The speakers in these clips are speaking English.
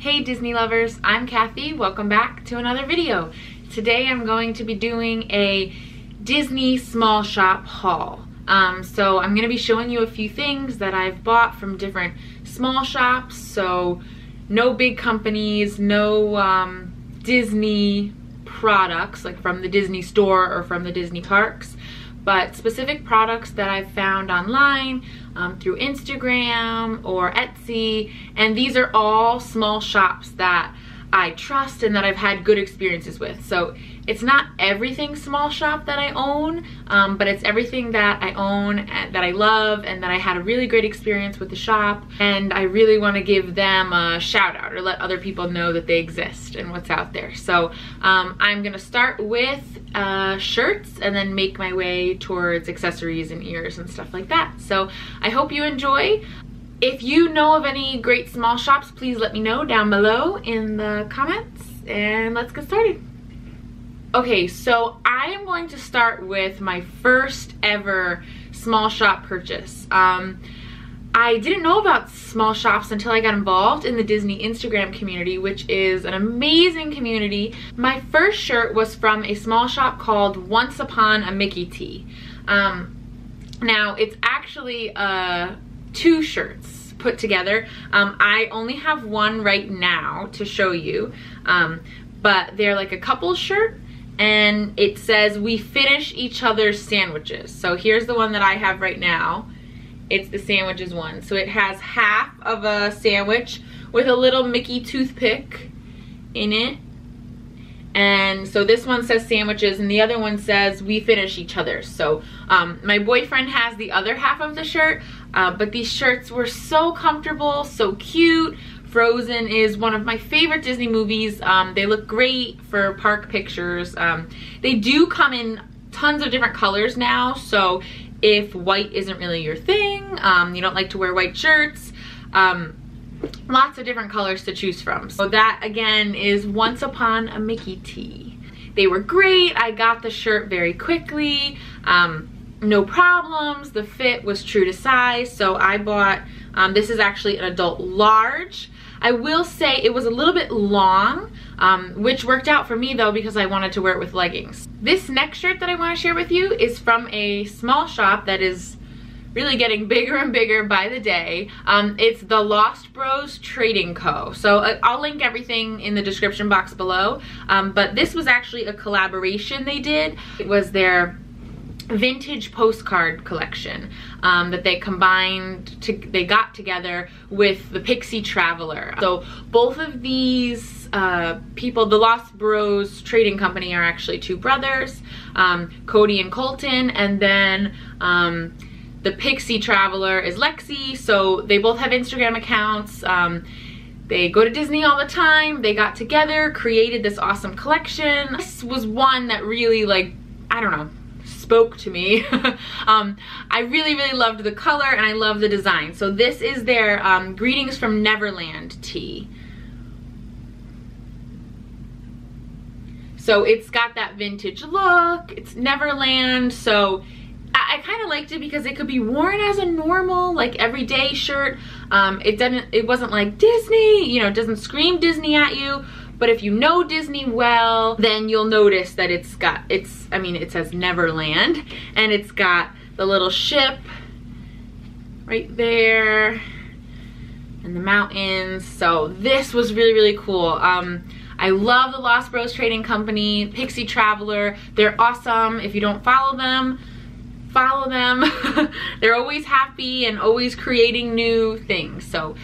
Hey Disney lovers, I'm Kathy. Welcome back to another video. Today I'm going to be doing a Disney small shop haul. So I'm going to be showing you a few things that I've bought from different small shops. So no big companies, no Disney products like from the Disney store or from the Disney parks, but specific products that I've found online through Instagram or Etsy, and these are all small shops that I trust and that I've had good experiences with. So it's not everything small shop that I own, but it's everything that I own and that I love and that I had a really great experience with the shop, and I really want to give them a shout out or let other people know that they exist and what's out there. So I'm gonna start with shirts and then make my way towards accessories and ears and stuff like that. So I hope you enjoy. If you know of any great small shops, please let me know down below in the comments, and let's get started. Okay, so I am going to start with my first ever small shop purchase. I didn't know about small shops until I got involved in the Disney Instagram community, which is an amazing community. My first shirt was from a small shop called Once Upon a Mickey Tea. Now, it's actually two shirts put together. I only have one right now to show you, but they're like a couple shirt, and it says we finish each other's sandwiches. So here's the one that I have right now. It's the sandwiches one. So it has half of a sandwich with a little Mickey toothpick in it. And so this one says sandwiches and the other one says we finish each other. So my boyfriend has the other half of the shirt, but these shirts were so comfortable, so cute. Frozen is one of my favorite Disney movies. They look great for park pictures. They do come in tons of different colors now, so if white isn't really your thing, you don't like to wear white shirts, lots of different colors to choose from. So that again is Once Upon a Mickey Tea. They were great. I got the shirt very quickly, no problems. The fit was true to size, so I bought, this is actually an adult large. I will say it was a little bit long, which worked out for me though because I wanted to wear it with leggings. This next shirt that I want to share with you is from a small shop that is really getting bigger and bigger by the day. It's the Lost Bros Trading Co. So I'll link everything in the description box below, but this was actually a collaboration they did. It was their vintage postcard collection that they they got together with the Pixie Traveler. So both of these people, the Lost Bros Trading Company, are actually two brothers, Cody and Colton, and then the Pixie Traveler is Lexi. So they both have Instagram accounts. They go to Disney all the time. They got together, created this awesome collection. This was one that really, like, I don't know, spoke to me. I really loved the color and I love the design. So this is their Greetings from Neverland Tea. So it's got that vintage look. It's Neverland, so I kind of liked it because it could be worn as a normal, like, everyday shirt. It wasn't like Disney, you know, it doesn't scream Disney at you. But if you know Disney well, then you'll notice that it says Neverland, and it's got the little ship right there and the mountains. So this was really cool. I love the Lost Bros Trading Company, Pixie Traveler. They're awesome. If you don't follow them, follow them. They're always happy and always creating new things. So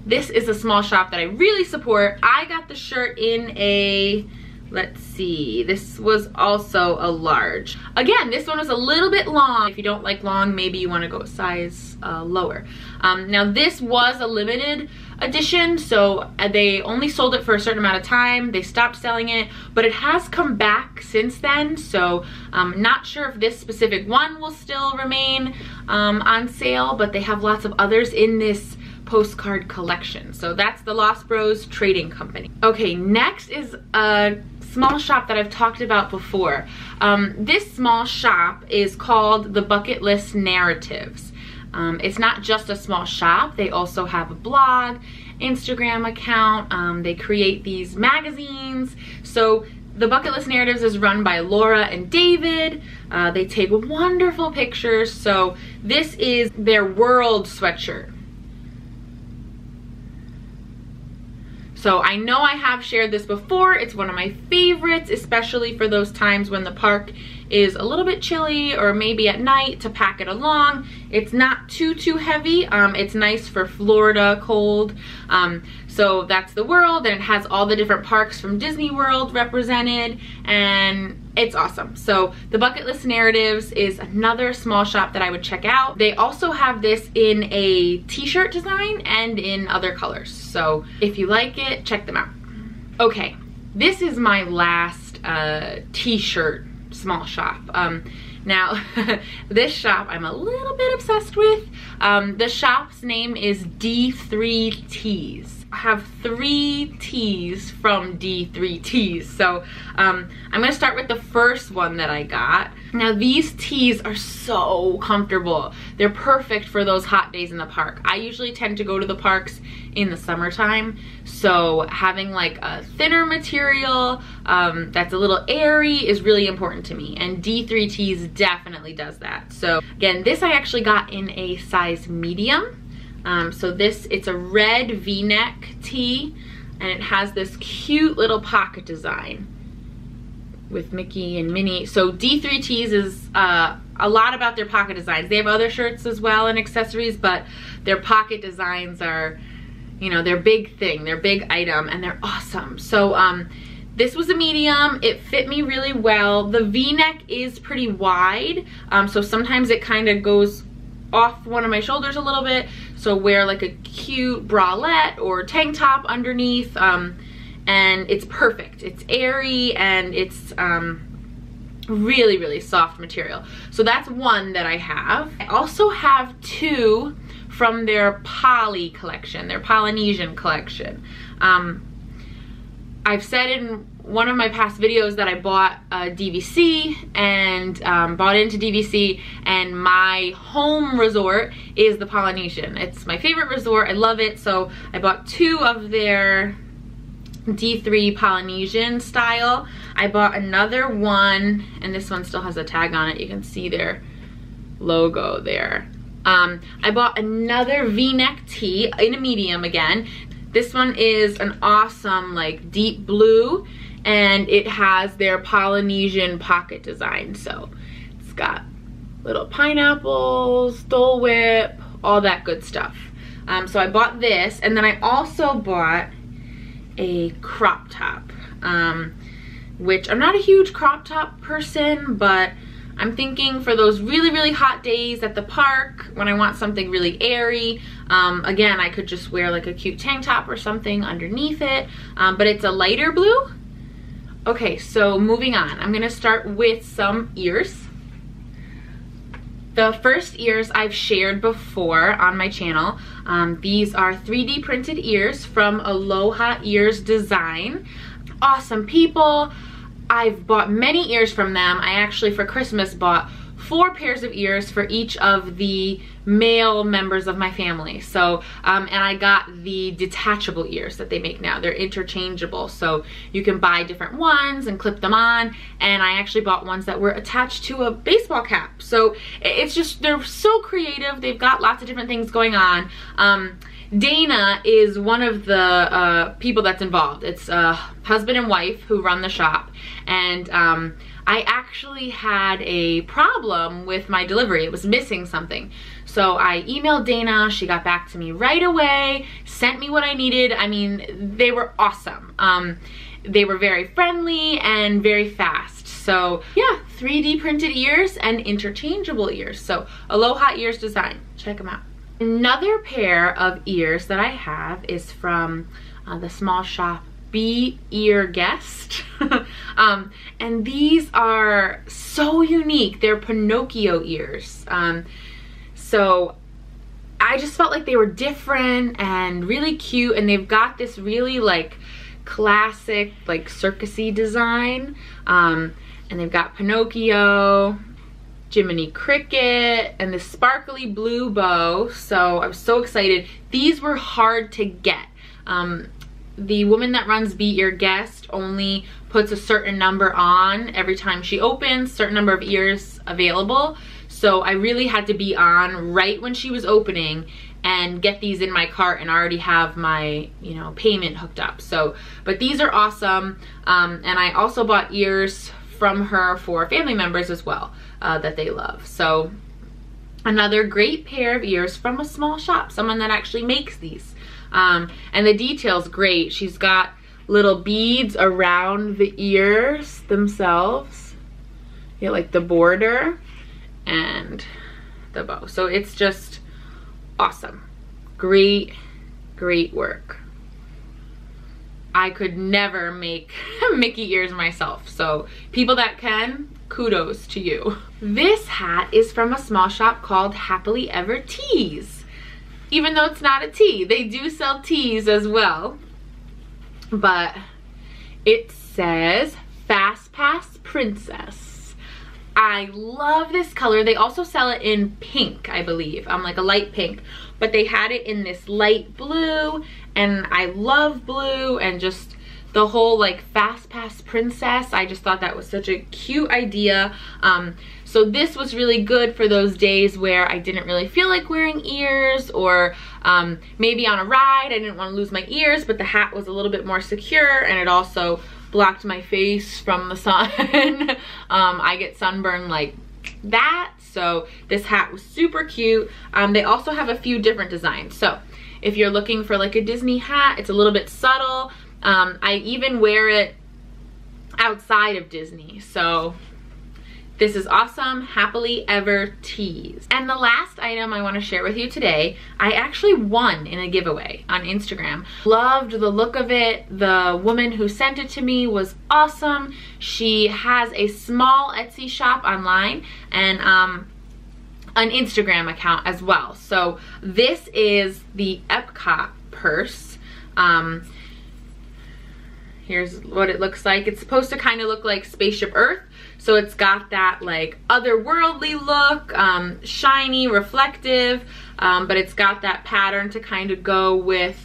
this is a small shop that I really support. I got the shirt in a, let's see, this was also a large. Again, this one was a little bit long. If you don't like long, maybe you want to go a size lower. Now this was a limited edition, so they only sold it for a certain amount of time. They stopped selling it, but it has come back since then, so I'm not sure if this specific one will still remain on sale, but they have lots of others in this postcard collection. So that's the Lost Bros Trading Company. Okay, next is a small shop that I've talked about before. This small shop is called the Bucket List Narratives. It's not just a small shop, they also have a blog Instagram account. They create these magazines. So the Bucket List Narratives is run by Laura and David. They take wonderful pictures. So this is their world sweatshirt. So I know I have shared this before. It's one of my favorites, especially for those times when the park is a little bit chilly or maybe at night to pack it along. It's not too heavy. It's nice for Florida cold. So that's the world, and it has all the different parks from Disney World represented, and it's awesome. So the Bucket List Narratives is another small shop that I would check out. They also have this in a t-shirt design and in other colors. So if you like it, check them out. Okay, this is my last t-shirt small shop. Now, this shop I'm a little bit obsessed with. The shop's name is D3 Tees. I have 3 tees from D3 Tees. So I'm gonna start with the first one that I got. Now these tees are so comfortable. They're perfect for those hot days in the park. I usually tend to go to the parks in the summertime, so having like a thinner material that's a little airy is really important to me, and D3 Tees definitely does that. So again, this I actually got in a size medium. So it's a red V-neck tee, and it has this cute little pocket design with Mickey and Minnie. So D3 Tees is a lot about their pocket designs. They have other shirts as well and accessories, but their pocket designs are, you know, their big thing, their big item, and they're awesome. So this was a medium. It fit me really well. The V-neck is pretty wide, so sometimes it kind of goes off one of my shoulders a little bit, so wear like a cute bralette or tank top underneath, and it's perfect. It's airy, and it's really soft material. So that's one that I have. I also have 2 from their Poly collection, their Polynesian collection. I've said in one of my past videos that I bought a DVC and bought into DVC, and my home resort is the Polynesian. It's my favorite resort. I love it. So I bought 2 of their D3 Polynesian style. I bought another one, and this one still has a tag on it. You can see their logo there. I bought another V-neck tee in a medium again. This one is an awesome like deep blue, and it has their Polynesian pocket design. So it's got little pineapples, Dole Whip, all that good stuff. So I bought this, and then I also bought a crop top, which I'm not a huge crop top person, but I'm thinking for those really hot days at the park when I want something really airy. Again, I could just wear like a cute tank top or something underneath it, but it's a lighter blue. Okay, so moving on, I'm gonna start with some ears. The first ears I've shared before on my channel. These are 3D printed ears from Aloha Ears Design. Awesome people. I've bought many ears from them. I actually for Christmas bought 4 pairs of ears for each of the male members of my family. So, and I got the detachable ears that they make now. They're interchangeable, so you can buy different ones and clip them on. And I actually bought ones that were attached to a baseball cap. So it's just, they're so creative. They've got lots of different things going on. Dana is one of the people that's involved. It's husband and wife who run the shop, and I actually had a problem with my delivery. It was missing something. So I emailed Dana, she got back to me right away, sent me what I needed. I mean, they were awesome. They were very friendly and very fast. So yeah, 3D printed ears and interchangeable ears. So Aloha Ears Design, check them out. Another pair of ears that I have is from the small shop Be Ear Guest. And these are so unique. They're Pinocchio ears. So I just felt like they were different and really cute, and they've got this really like classic like circusy design. And they've got Pinocchio, Jiminy Cricket, and this sparkly blue bow. So I was so excited. These were hard to get. The woman that runs Be Your Guest only puts a certain number on every time she opens, certain number of ears available. So I really had to be on right when she was opening and get these in my cart and already have my, you know, payment hooked up. So, but these are awesome. And I also bought ears from her for family members as well, that they love. So another great pair of ears from a small shop, someone that actually makes these. And the detail's great. She's got little beads around the ears themselves. You know, like the border and the bow. So it's just awesome. Great, great work. I could never make Mickey ears myself. So people that can, kudos to you. This hat is from a small shop called Happily Ever Teas. Even though it's not a tea, they do sell teas as well. But it says Fast Pass Princess. I love this color. They also sell it in pink, I believe. Like a light pink. But they had it in this light blue. And I love blue and just the whole like Fast Pass Princess. I just thought that was such a cute idea. So this was really good for those days where I didn't really feel like wearing ears, or maybe on a ride I didn't want to lose my ears, but the hat was a little bit more secure and it also blocked my face from the sun. I get sunburned like that, so this hat was super cute. They also have a few different designs. So if you're looking for like a Disney hat, it's a little bit subtle. I even wear it outside of Disney, so this is awesome. Happily Ever Teas. And the last item I want to share with you today, I actually won in a giveaway on Instagram. Loved the look of it. The woman who sent it to me was awesome. She has a small Etsy shop online and an Instagram account as well. So this is the Epcot Purse. Here's what it looks like. It's supposed to kind of look like Spaceship Earth. So it's got that like otherworldly look, shiny, reflective, but it's got that pattern to kind of go with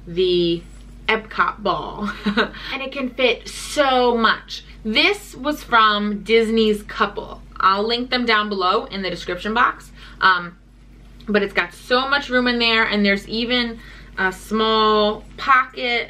the Epcot ball. And it can fit so much. This was from Disney's Couple. I'll link them down below in the description box. But it's got so much room in there, and there's even a small pocket,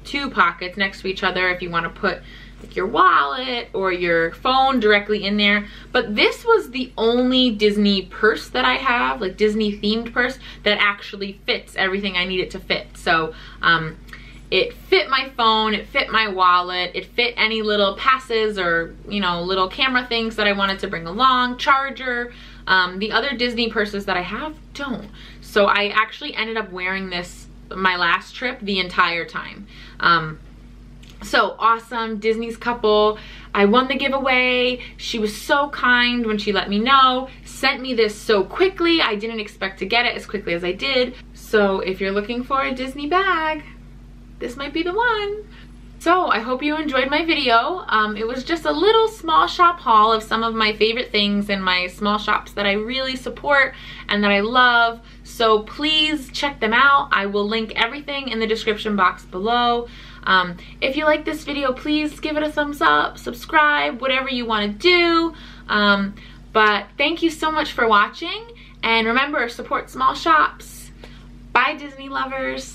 2 pockets next to each other if you want to put like your wallet or your phone directly in there. But this was the only Disney purse that I have, like Disney themed purse, that actually fits everything I need it to fit. So it fit my phone, it fit my wallet, it fit any little passes or, you know, little camera things that I wanted to bring along, charger. The other Disney purses that I have don't. So I actually ended up wearing this my last trip the entire time. So awesome. Disney's Couple. I won the giveaway. She was so kind when she let me know. Sent me this so quickly. I didn't expect to get it as quickly as I did. So if you're looking for a Disney bag, this might be the one. So I hope you enjoyed my video. It was just a little small shop haul of some of my favorite things in my small shops that I really support and that I love. So please check them out. I will link everything in the description box below. If you like this video, please give it a thumbs up, subscribe, whatever you want to do. But thank you so much for watching. And remember, support small shops. Bye, Disney lovers.